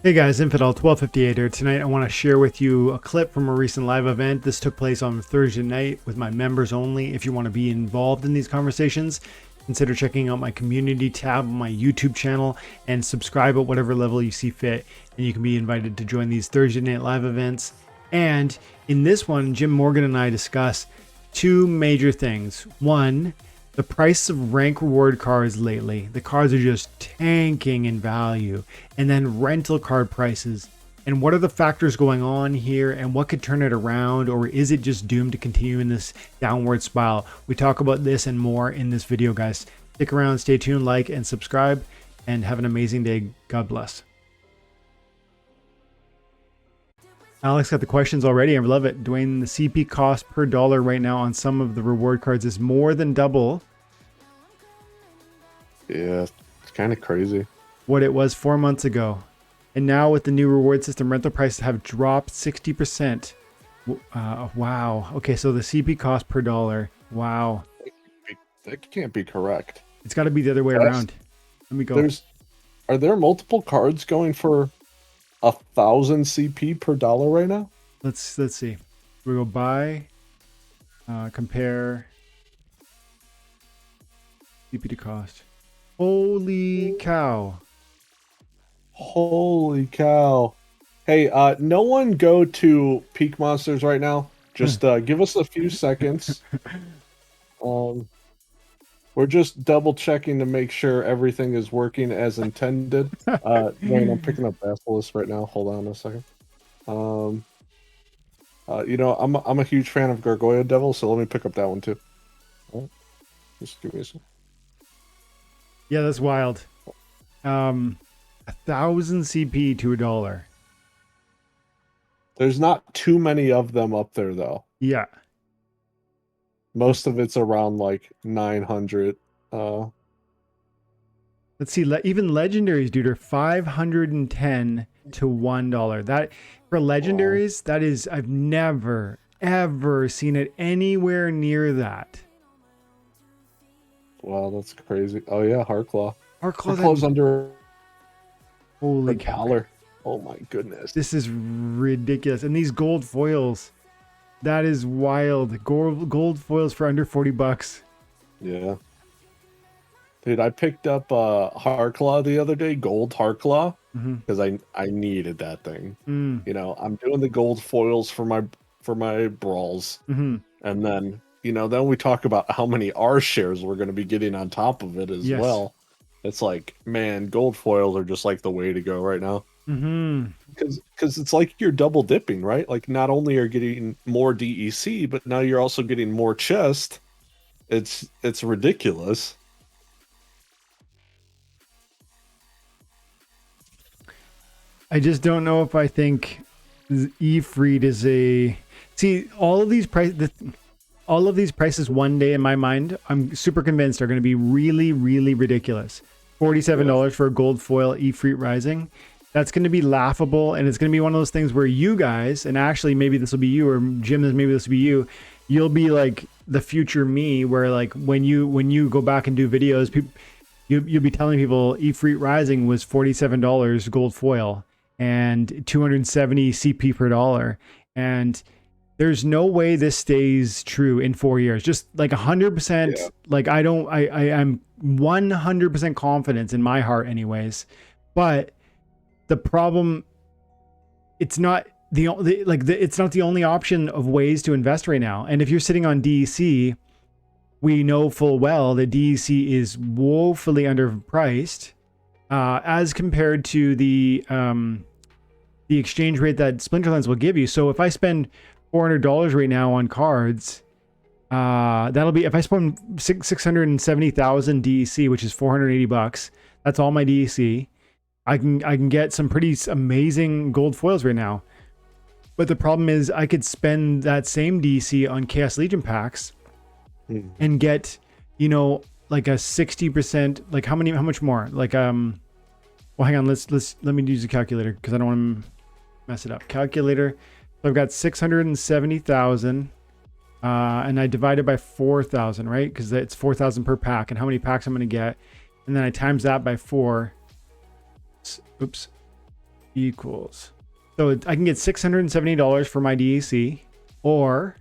Hey guys, Infidel 1258 here. Tonight I want to share with you a clip from a recent live event. This took place on Thursday night with my members only. If you want to be involved in these conversations, consider checking out my community tab on my YouTube channel and subscribe at whatever level you see fit. And you can be invited to join these Thursday night live events. And in this one, Jim Morgan and I discuss two major things. One, the price of rank reward cards lately. The cards are just tanking in value. And then rental card prices. And what are the factors going on here and what could turn it around, or is it just doomed to continue in this downward spiral? We talk about this and more in this video, guys. Stick around, stay tuned, like and subscribe, and have an amazing day. God bless. Alex got the questions already. I love it. Dwayne, the CP cost per dollar right now on some of the reward cards is more than double Yeah, it's kind of crazy. what it was 4 months ago. And now with the new reward system, rental prices have dropped 60%. Wow. Okay, so the CP cost per dollar. Wow. That can't be correct. It's got to be the other way around. Let me go. Are there multiple cards going for 1,000 CP per dollar right now? Let's see. We go buy, compare CP to cost. Holy cow. Holy cow. Hey, no one go to Peak Monsters right now. Just give us a few seconds. We're just double checking to make sure everything is working as intended. Wayne, I'm picking up Basilisk right now. Hold on a second. You know, I'm a huge fan of Gargoyle Devil, so let me pick up that one too. All right. Just give me a second. Yeah, that's wild. 1,000 CP to $1. There's not too many of them up there though. Yeah. Most of it's around like 900. Let's see. Even legendaries, dude, are 510 to $1. That for legendaries, that is, I've never ever seen it anywhere near that. Wow, that's crazy. Oh yeah, Heartclaw. Heartclaw's under holy $1. Oh my goodness. This is ridiculous. And these gold foils, that is wild. Gold foils for under $40. Yeah. Dude, I picked up Heartclaw the other day, gold Heartclaw, because I needed that thing. You know, I'm doing the gold foils for my brawls. And then, you know, then we talk about how many R shares we're going to be getting on top of it as well. It's like, man, gold foils are just like the way to go right now. Because it's like you're double dipping, right? Like not only are you getting more DEC, but now you're also getting more chest. It's ridiculous. I just don't know if I think Efreet is a... See, all of these prices one day in my mind, I'm super convinced are going to be really, really ridiculous. $47 for a gold foil Efreet Rising. That's going to be laughable, and it's going to be one of those things where you guys, and actually maybe this will be you, or Jim, maybe this will be you, you'll be like the future me, where like when you go back and do videos, you'll be telling people Efreet Rising was $47 gold foil and 270 CP per dollar, and there's no way this stays true in 4 years. Just like 100%. Like I'm 100% confident in my heart, anyways. But the problem, it's not it's not the only option of ways to invest right now. And if you're sitting on DEC, we know full well that DEC is woefully underpriced as compared to the exchange rate that Splinterlands will give you. So if I spend $400 right now on cards, that'll be, if I spend 670,000 DEC, which is $480, that's all my DEC. I can get some pretty amazing gold foils right now. But the problem is I could spend that same DEC on Chaos Legion packs and get, you know, like a 60%, like how much more? Like, well, hang on, let me use a calculator because I don't want to mess it up. Calculator. So I've got 670,000 and I divide it by 4,000, right? Because it's 4,000 per pack, and how many packs I'm going to get. And then I times that by 4. Oops. equals. So I can get $670 for my DEC, or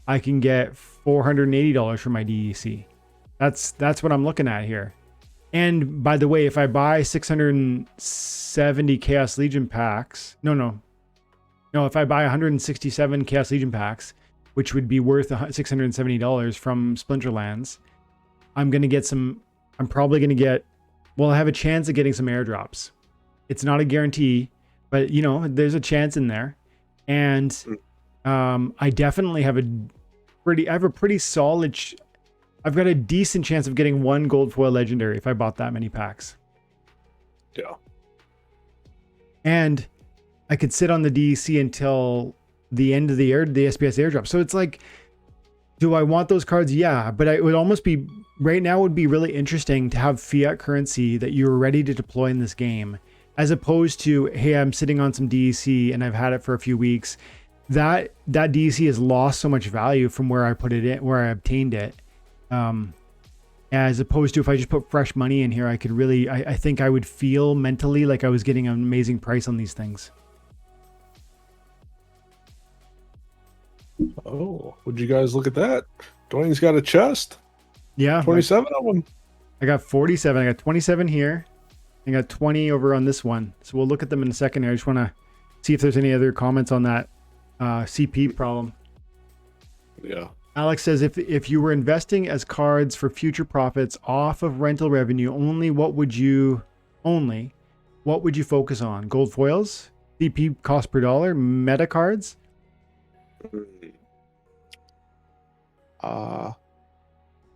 I can get $480 for my DEC. That's what I'm looking at here. And by the way, if I buy 670 Chaos Legion packs, no, if I buy 167 Chaos Legion packs, which would be worth $670 from Splinterlands, I'm probably going to get, well, I have a chance of getting some airdrops. It's not a guarantee, but there's a chance in there. And I definitely have a pretty solid, I've got a decent chance of getting one gold foil legendary if I bought that many packs. Yeah. And I could sit on the DEC until the end of the SPS airdrop. So it's like, do I want those cards? Yeah, but it would almost be, right now would be really interesting to have fiat currency that you're ready to deploy in this game, as opposed to, hey, I'm sitting on some DEC and I've had it for a few weeks. That DEC has lost so much value from where I put it in, where I obtained it. As opposed to if I just put fresh money in here, I could really, I think I would feel mentally like I was getting an amazing price on these things. Oh, would you guys look at that? Dwayne's got a chest. Yeah. 27 of them. I got 47. I got 27 here. I got 20 over on this one. So we'll look at them in a second here. I just want to see if there's any other comments on that CP problem. Yeah. Alex says, if you were investing as cards for future profits off of rental revenue only, what would you focus on? Gold foils, CP cost per dollar, meta cards?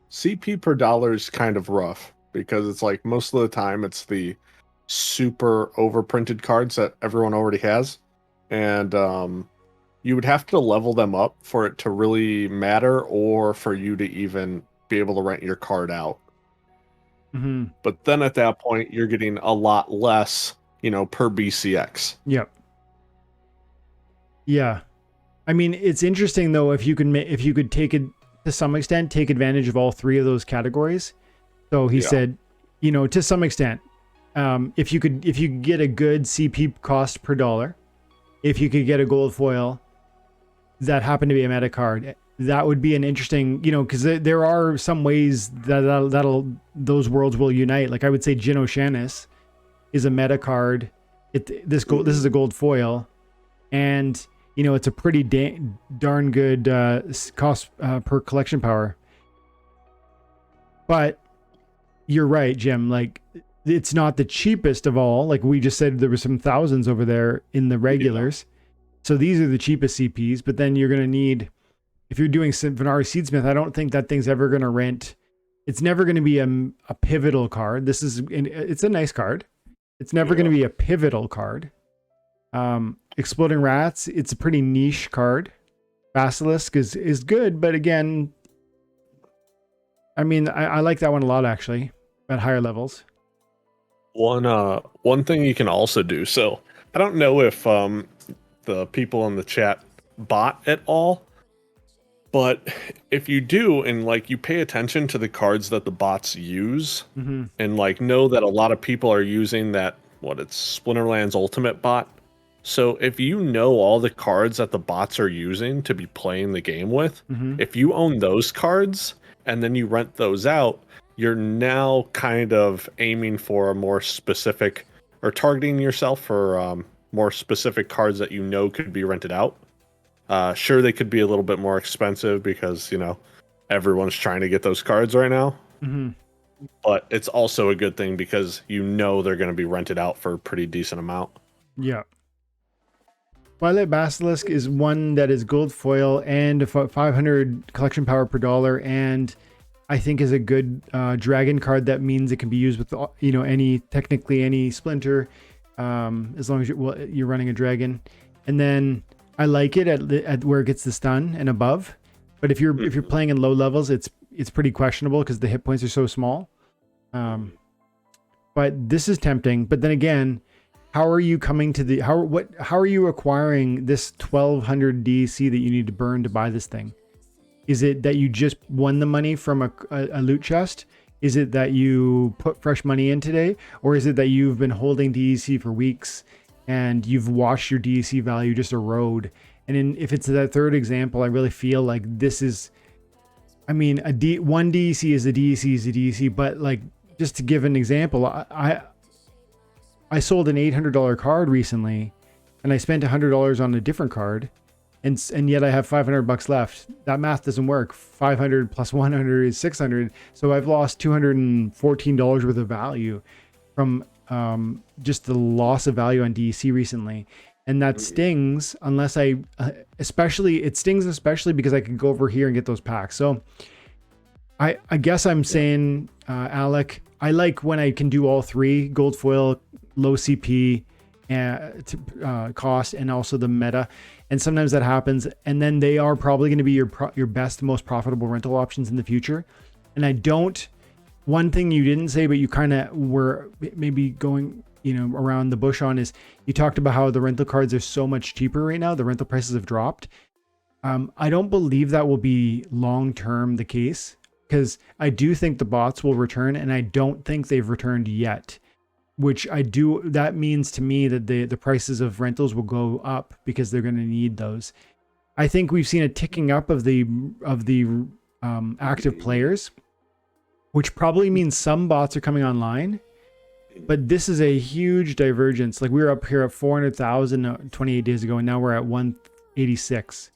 CP per dollar is kind of rough because it's like most of the time it's the super overprinted cards that everyone already has, and you would have to level them up for it to really matter, or for you to even be able to rent your card out. Mm-hmm. But then at that point, you're getting a lot less, per BCX. Yep. Yeah. I mean, it's interesting though, if you could take it to some extent, take advantage of all three of those categories. So he said, to some extent, if you could get a good CP cost per dollar, if you could get a gold foil that happened to be a meta card, that would be an interesting, because there are some ways that those worlds will unite. Like I would say Jin O'Shanis is a meta card. This is a gold foil, and it's a pretty darn good cost per collection power. But you're right, Jim. Like, it's not the cheapest of all. Like we just said, there were some thousands over there in the regulars. Yeah. So these are the cheapest CPs. But then you're going to need, if you're doing Venari Seedsmith, I don't think that thing's ever going to rent. It's never going to be a pivotal card. It's a nice card. It's never going to be a pivotal card. Exploding Rats, it's a pretty niche card. Basilisk is good, but again, I mean, I like that one a lot actually at higher levels. One thing you can also do. So I don't know if the people in the chat bot at all, but if you do, and like you pay attention to the cards that the bots use, mm-hmm. and like know that a lot of people are using that, it's Splinterlands Ultimate bot. So if you know all the cards that the bots are using to be playing the game with, mm-hmm. if you own those cards and then you rent those out, you're now kind of aiming for a more specific, or targeting yourself for more specific cards that could be rented out. Sure, they could be a little bit more expensive because, everyone's trying to get those cards right now. Mm-hmm. But it's also a good thing because they're going to be rented out for a pretty decent amount. Yeah. Twilight Basilisk is one that is gold foil and 500 collection power per dollar, and I think is a good dragon card. That means it can be used with any splinter, as long as you're running a dragon. And then I like it at where it gets the stun and above. But if you're playing in low levels, it's pretty questionable because the hit points are so small. But this is tempting. But then again, how are you coming to how are you acquiring this 1200 DC that you need to burn to buy this thing? Is it that you just won the money from a loot chest? Is it that you put fresh money in today? Or is it that you've been holding DEC for weeks and you've watched your DEC value just erode. And if it's that third example, I really feel like this is, I mean, one DEC is a DEC is a DEC, but like, just to give an example, I sold an $800 card recently, and I spent $100 on a different card, and yet I have $500 left. That math doesn't work. 500 plus 100 is 600. So I've lost $214 worth of value from just the loss of value on DEC recently. And that stings unless it stings especially because I can go over here and get those packs. So I guess I'm saying, Alec, I like when I can do all three: gold foil, low CP, cost, and also the meta. And sometimes that happens, and then they are probably going to be your best, most profitable rental options in the future. And one thing you didn't say, but you kind of were maybe going, around the bush on, is you talked about how the rental cards are so much cheaper right now. The rental prices have dropped. I don't believe that will be long-term the case, because I do think the bots will return, and I don't think they've returned yet. That means to me that the prices of rentals will go up because they're going to need those. I think we've seen a ticking up of the active players, which probably means some bots are coming online, but this is a huge divergence. Like, we were up here at 400,000 28 days ago, and now we're at 186.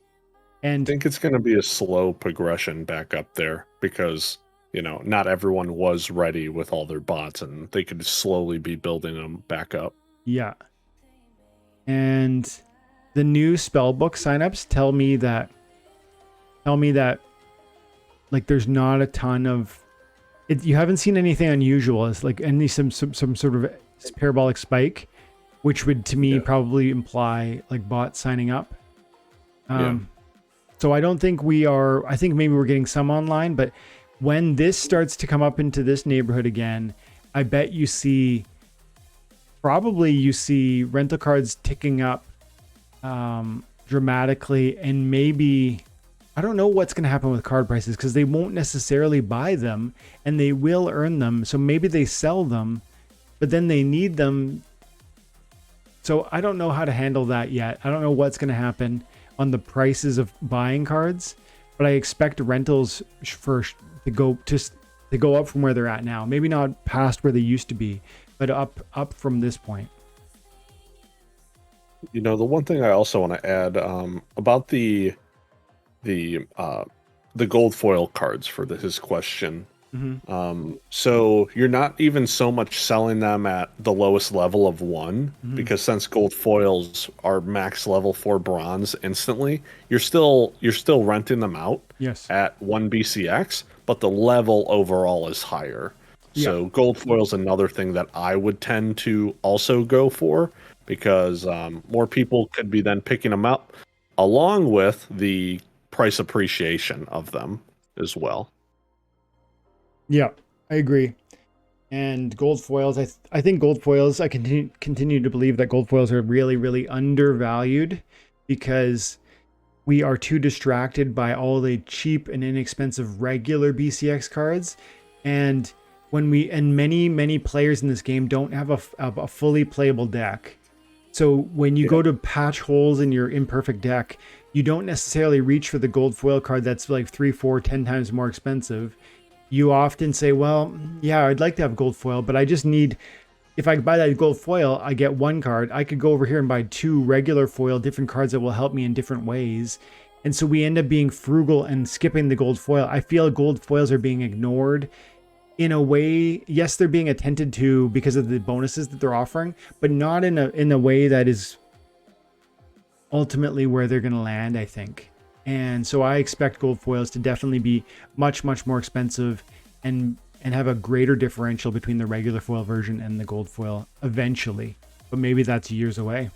And I think it's going to be a slow progression back up there because, not everyone was ready with all their bots, and they could slowly be building them back up. Yeah. And the new spellbook signups tell me that like there's not a ton of it. You haven't seen anything unusual. It's like some sort of parabolic spike, which would to me probably imply like bots signing up. So I don't think I think maybe we're getting some online, but when this starts to come up into this neighborhood again, I bet you see rental cards ticking up dramatically, and maybe, I don't know what's going to happen with card prices, because they won't necessarily buy them and they will earn them. So maybe they sell them, but then they need them. So I don't know how to handle that yet. I don't know what's going to happen on the prices of buying cards, but I expect rentals to go up from where they're at now. Maybe not past where they used to be, but up from this point. The one thing I also want to add about the gold foil cards for his question. Mm-hmm. So you're not even so much selling them at the lowest level of 1, mm-hmm. because since gold foils are max level for bronze instantly, you're still renting them out at 1 BCX, but the level overall is higher. Yeah. So gold foil is another thing that I would tend to also go for, because more people could be then picking them up, along with the price appreciation of them as well. Yeah, I agree. And gold foils, I think gold foils, I continue to believe that gold foils are really, really undervalued, because we are too distracted by all the cheap and inexpensive regular BCX cards. And many players in this game don't have a fully playable deck. So when you go to patch holes in your imperfect deck, you don't necessarily reach for the gold foil card that's like 3, 4, 10 times more expensive. You often say, well, yeah, I'd like to have gold foil, but I just need, if I buy that gold foil, I get one card. I could go over here and buy 2 regular foil, different cards that will help me in different ways. And so we end up being frugal and skipping the gold foil. I feel gold foils are being ignored in a way. Yes, they're being attended to because of the bonuses that they're offering, but not in a way that is ultimately where they're going to land, I think. And so I expect gold foils to definitely be much, much more expensive and have a greater differential between the regular foil version and the gold foil eventually. But maybe that's years away.